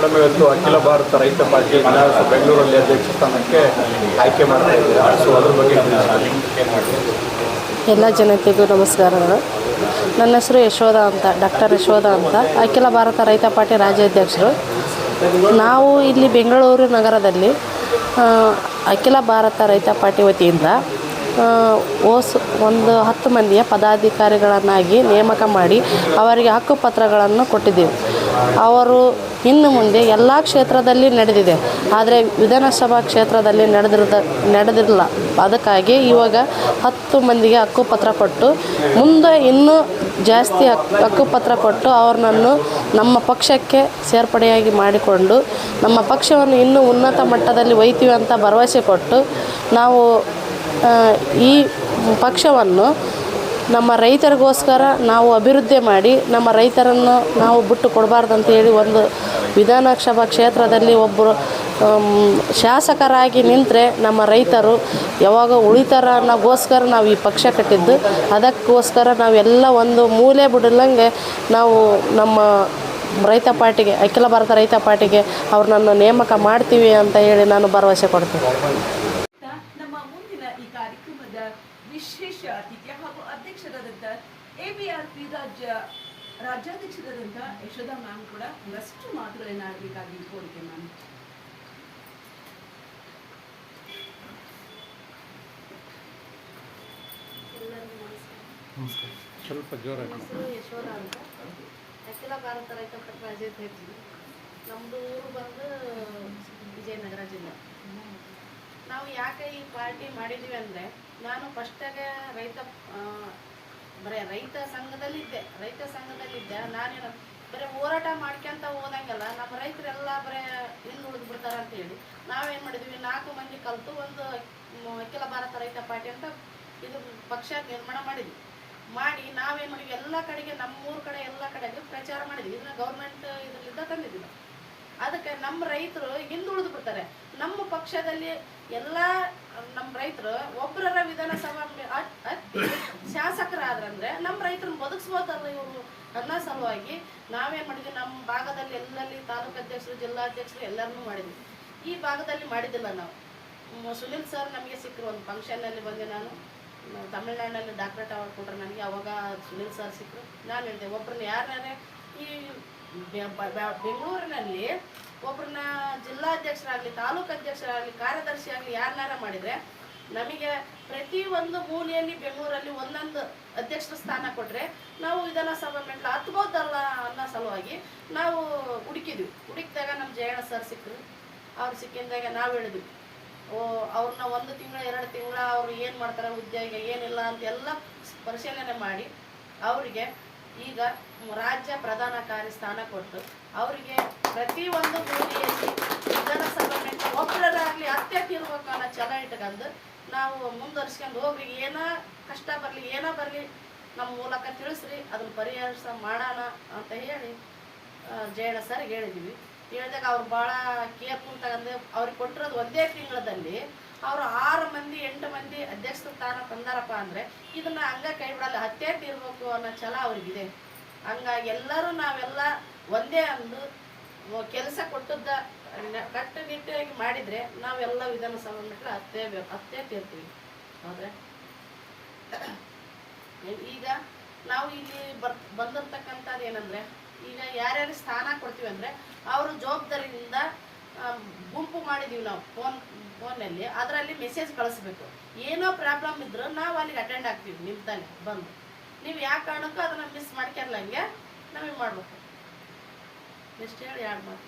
Madam ಇವತ್ತು ಅಖಿಲ ಭಾರತ ರೈತ ಪಾರ್ಟಿ ಬೆಂಗಳೂರಲ್ಲಿ ಅಧ್ಯಕ್ಷ ಸ್ಥಾನಕ್ಕೆ ಆಯ್ಕೆ ಮಾಡ್ತಾ ಇದ್ದಾರೆ. ಸೊ ಅದ್ರ ಬಗ್ಗೆ ಎಲ್ಲ ಜನತೆಗೂ ನಮಸ್ಕಾರಗಳು. ನನ್ನ ಹೆಸರು ಯಶೋಧ ಅಂತ, ಡಾಕ್ಟರ್ ಯಶೋಧ ಅಂತ, ಅಖಿಲ ಭಾರತ ರೈತ ಪಾರ್ಟಿ ರಾಜ್ಯಾಧ್ಯಕ್ಷರು. ನಾವು ಇಲ್ಲಿ ಬೆಂಗಳೂರು ನಗರದಲ್ಲಿ ಅಖಿಲ ಭಾರತ ರೈತ ಪಾರ್ಟಿ ವತಿಯಿಂದ ಒಂದು 10 ಮಂದಿಯ ಪದಾಧಿಕಾರಿಗಳನ್ನಾಗಿ ನೇಮಕ ಮಾಡಿ ಅವರಿಗೆ ಹಕ್ಕುಪತ್ರಗಳನ್ನು ಕೊಟ್ಟಿದ್ದೇವೆ. ಅವರು ಇನ್ನು ಮುಂದೆ ಎಲ್ಲ ಕ್ಷೇತ್ರದಲ್ಲಿ ನಡೆದಿದೆ, ಆದರೆ ವಿಧಾನಸಭಾ ಕ್ಷೇತ್ರದಲ್ಲಿ ನಡೆದಿರಲಿಲ್ಲ. ಅದಕ್ಕಾಗಿ ಇವಾಗ 10 ಮಂದಿಗೆ ಹಕ್ಕುಪತ್ರ ಕೊಟ್ಟು ಮುಂದೆ ಇನ್ನೂ ಜಾಸ್ತಿ ಹಕ್ಕುಪತ್ರ ಕೊಟ್ಟು ಅವ್ರನ್ನನ್ನು ನಮ್ಮ ಪಕ್ಷಕ್ಕೆ ಸೇರ್ಪಡೆಯಾಗಿ ಮಾಡಿಕೊಂಡು ನಮ್ಮ ಪಕ್ಷವನ್ನು ಇನ್ನೂ ಉನ್ನತ ಮಟ್ಟದಲ್ಲಿ ಒಯ್ತೀವಿ ಅಂತ ಭರವಸೆ ಕೊಟ್ಟು ನಾವು ಈ ಪಕ್ಷವನ್ನು ನಮ್ಮ ರೈತರಿಗೋಸ್ಕರ ನಾವು ಅಭಿವೃದ್ಧಿ ಮಾಡಿ ನಮ್ಮ ರೈತರನ್ನು ನಾವು ಬಿಟ್ಟು ಕೊಡಬಾರ್ದು ಹೇಳಿ ಒಂದು ವಿಧಾನಸಭಾ ಕ್ಷೇತ್ರದಲ್ಲಿ ಒಬ್ಬರು ಶಾಸಕರಾಗಿ ನಿಂತರೆ ನಮ್ಮ ರೈತರು ಯಾವಾಗ ಉಳಿತಾರ ಅನ್ನೋಗೋಸ್ಕರ ನಾವು ಈ ಪಕ್ಷ ಕಟ್ಟಿದ್ದು. ಅದಕ್ಕೋಸ್ಕರ ನಾವೆಲ್ಲ ಒಂದು ಮೂಲೆ ಬಿಡಲಂಗೆ ನಾವು ನಮ್ಮ ರೈತ ಪಾರ್ಟಿಗೆ, ಅಖಿಲ ಭಾರತ ರೈತ ಪಾರ್ಟಿಗೆ ಅವ್ರನ್ನ ನೇಮಕ ಮಾಡ್ತೀವಿ ಅಂತ ಹೇಳಿ ನಾನು ಭರವಸೆ ಕೊಡ್ತೀನಿ. ವಿಶೇಷ ಅತಿಥಿ ಹಾಗೂ ಅಧ್ಯಕ್ಷರಾದಂಥ ABRP ರಾಜ್ಯಾಧ್ಯಕ್ಷರಾದಂಥ ಯಶೋಧಾ ಮ್ಯಾಮ್ ಕೂಡ ಒಂದಷ್ಟು ಮಾತುಗಳನ್ನಾಡಬೇಕಾಗಿ ಕೋರಿಕೆ ಮ್ಯಾಮ್. ಸ್ವಲ್ಪ ಜೋರಾಗಿ. ಯಶೋಧ ಅಂತ, ಅಖಿಲ ಭಾರತ ರೈತ ಪಾರ್ಟಿ ರಾಜ್ಯಾಧ್ಯಕ್ಷರು. ನಮ್ಮದು ಊರು ಬಂದು ವಿಜಯನಗರ ಜಿಲ್ಲೆ. ನಾವು ಯಾಕೆ ಈ ಪಾರ್ಟಿ ಮಾಡಿದ್ದೀವಿ ಅಂದರೆ, ನಾನು ಫಸ್ಟಾಗೆ ರೈತ ಸಂಘದಲ್ಲಿದ್ದೆ. ನಾನೇನು ಬರೀ ಹೋರಾಟ ಮಾಡ್ಕೊಂತ ಹೋದಂಗೆಲ್ಲ ನಮ್ಮ ರೈತರೆಲ್ಲ ಬರೀ ಹಿಂದೆ ಉಳಿದು ಬಿಡ್ತಾರೆ ಅಂತೇಳಿ ನಾವೇನು ಮಾಡಿದ್ವಿ, 4 ಮಂದಿ ಕಲಿತು ಒಂದು ಅಖಿಲ ಭಾರತ ರೈತ ಪಾರ್ಟಿ ಅಂತ ಇದು ಪಕ್ಷ ನಿರ್ಮಾಣ ಮಾಡಿ ನಾವೇನು ಮಾಡಿದ್ವಿ, ಎಲ್ಲ ಕಡೆಗೆ ನಮ್ಮೂರ ಕಡೆ ಎಲ್ಲ ಕಡೆಗೆ ಪ್ರಚಾರ ಮಾಡಿದ್ವಿ. ಇದನ್ನ ಗೌರ್ಮೆಂಟ್ ಇದರಿಂದ ತಂದಿದ್ವಿ. ಅದಕ್ಕೆ ನಮ್ಮ ರೈತರು ಹಿಂದುಳಿದು ಬಿಡ್ತಾರೆ. ನಮ್ಮ ಪಕ್ಷದಲ್ಲಿ ಎಲ್ಲ ನಮ್ಮ ರೈತರು ಒಬ್ಬರ ವಿಧಾನಸಭಾ ಶಾಸಕರಾದ್ರಂದ್ರೆ ನಮ್ಮ ರೈತರನ್ನ ಬದುಕಿಸ್ಬೋದಲ್ಲ ಇವರು ಅನ್ನೋ ಸಲುವಾಗಿ ನಾವೇನು ಮಾಡಿದ್ವಿ, ನಮ್ಮ ಭಾಗದಲ್ಲಿ ಎಲ್ಲಲ್ಲಿ ತಾಲೂಕು ಅಧ್ಯಕ್ಷರು, ಜಿಲ್ಲಾಧ್ಯಕ್ಷರು ಎಲ್ಲರನ್ನೂ ಮಾಡಿದ್ವಿ. ಈ ಭಾಗದಲ್ಲಿ ಮಾಡಿದ್ದಿಲ್ಲ ನಾವು. ಸುನಿಲ್ ಸರ್ ನಮಗೆ ಸಿಕ್ಕರು ಒಂದು ಫಂಕ್ಷನ್ನಲ್ಲಿ ಬಂದೆ. ನಾನು ತಮಿಳ್ನಾಡಿನಲ್ಲಿ ಡಾಕ್ಟರೇಟ್ ಅವಾರ್ಡ್ ಕೊಟ್ಟರೆ ನನಗೆ. ಅವಾಗ ಸುನಿಲ್ ಸರ್ ಸಿಕ್ಕರು. ನಾನು ಹೇಳಿದೆ, ಒಬ್ಬರನ್ನ ಯಾರ್ಯಾರೇ ಈ ಬೆಂಗಳೂರಿನಲ್ಲಿ ಒಬ್ಬರನ್ನ ಜಿಲ್ಲಾಧ್ಯಕ್ಷರಾಗಲಿ, ತಾಲೂಕು ಅಧ್ಯಕ್ಷರಾಗಲಿ, ಕಾರ್ಯದರ್ಶಿ ಆಗಲಿ ಯಾರನ್ನಾರ ಮಾಡಿದರೆ ನಮಗೆ ಪ್ರತಿಯೊಂದು ಮೂಲೆಯಲ್ಲಿ ಬೆಂಗಳೂರಲ್ಲಿ ಒಂದೊಂದು ಅಧ್ಯಕ್ಷರ ಸ್ಥಾನ ಕೊಟ್ಟರೆ ನಾವು ವಿಧಾನಸಭಾ ಮೆಟ್ಲು ಹತ್ಬೋದಲ್ಲ ಅನ್ನೋ ಸಲುವಾಗಿ ನಾವು ಹುಡುಕಿದಾಗ ನಮ್ಮ ಜಯಣ್ಣ ಸರ್ ಸಿಕ್ಕರು. ಅವ್ರು ಸಿಕ್ಕಿದಾಗ ನಾವು ಹೇಳಿದ್ವಿ, ಅವ್ರನ್ನ 1 ತಿಂಗಳ 2 ತಿಂಗಳ ಅವ್ರು ಏನು ಮಾಡ್ತಾರೆ, ಉದ್ಯೋಗ ಏನಿಲ್ಲ ಅಂತ ಎಲ್ಲ ಪರಿಶೀಲನೆ ಮಾಡಿ ಅವರಿಗೆ ಈಗ ರಾಜ್ಯ ಪ್ರಧಾನ ಕಾರ್ಯ ಸ್ಥಾನ ಕೊಟ್ಟು ಅವರಿಗೆ ಪ್ರತಿಯೊಂದು ಮೂಲೆಯಲ್ಲಿ ವಿಧಾನಸಭಾ ಮೆಟ್ಲು ಒಬ್ಬರಾಗಲಿ ಇರ್ಬೇಕು ಅನ್ನೋ ಛಲ ಇಟ್ಕೊಂಡು ನಾವು ಮುಂದುವರ್ಸ್ಕೊಂಡು ಹೋಗ್ರಿ. ಏನೋ ಕಷ್ಟ ಬರಲಿ, ಏನೋ ಬರಲಿ, ನಮ್ಮ ಮೂಲಕ ತಿಳಿಸ್ರಿ, ಅದನ್ನು ಪರಿಹರಿಸ ಮಾಡೋಣ ಅಂತ ಹೇಳಿ ಜಯಣ್ಣ ಸರ್ಗೆ ಹೇಳಿದ್ವಿ. ಹೇಳಿದಾಗ ಅವ್ರು ಭಾಳ ಕೇರ್ಫುಲ್ ತಗೊಂಡು ಅವ್ರಿಗೆ ಕೊಟ್ಟಿರೋದು 1 ತಿಂಗಳಲ್ಲಿ ಅವರು 6 ಮಂದಿ 8 ಮಂದಿ ಅಧ್ಯಕ್ಷ ಸ್ಥಾನ ತಂದಾರಪ್ಪ ಅಂದರೆ ಇದನ್ನು ಹಂಗೆ ಕೈ ಬಿಡಲ್ಲ, ಇರಬೇಕು ಅನ್ನೋ ಛಲ ಅವ್ರಿಗಿದೆ. ಹಂಗಾಗಿ ಎಲ್ಲರೂ ನಾವೆಲ್ಲ ಒಂದೇ ಅಂದು ಕೆಲಸ ಕೊಟ್ಟದ್ದ ಕಟ್ಟುನಿಟ್ಟಾಗಿ ಮಾಡಿದರೆ ನಾವೆಲ್ಲ ವಿಧಾನಸಭಾ ಮೆಟ್ಲು ಹತ್ತೇ ತೀರ್ತೀವಿ. ಹೌದ್ರೆ ಈಗ ನಾವು ಇಲ್ಲಿ ಬಂದಿರ್ತಕ್ಕಂಥದ್ದು ಏನಂದರೆ, ಈಗ ಯಾರ್ಯಾರು ಸ್ಥಾನ ಕೊಡ್ತೀವಿ ಅಂದರೆ ಅವರು ಜವಾಬ್ದಾರಿಯಿಂದ ಗುಂಪು ಮಾಡಿದ್ದೀವಿ ನಾವು ಫೋನಲ್ಲಿ. ಅದರಲ್ಲಿ ಮೆಸೇಜ್ ಕಳಿಸ್ಬೇಕು. ಏನೋ ಪ್ರಾಬ್ಲಮ್ ಇದ್ದರೂ ನಾವು ಅಲ್ಲಿಗೆ ಅಟೆಂಡ್ ಆಗ್ತೀವಿ. ನಿಮ್ತಾನೆ ಬಂದು ನೀವು ಯಾವ ಕಾರಣಕ್ಕೂ ಅದನ್ನು ಮಿಸ್ ಮಾಡ್ಕೊರ್ಲಂಗೆ ನಮಗೆ ಮಾಡ್ಬೇಕು. ಎಷ್ಟು ಹೇಳಿ 2 ಮಾತು.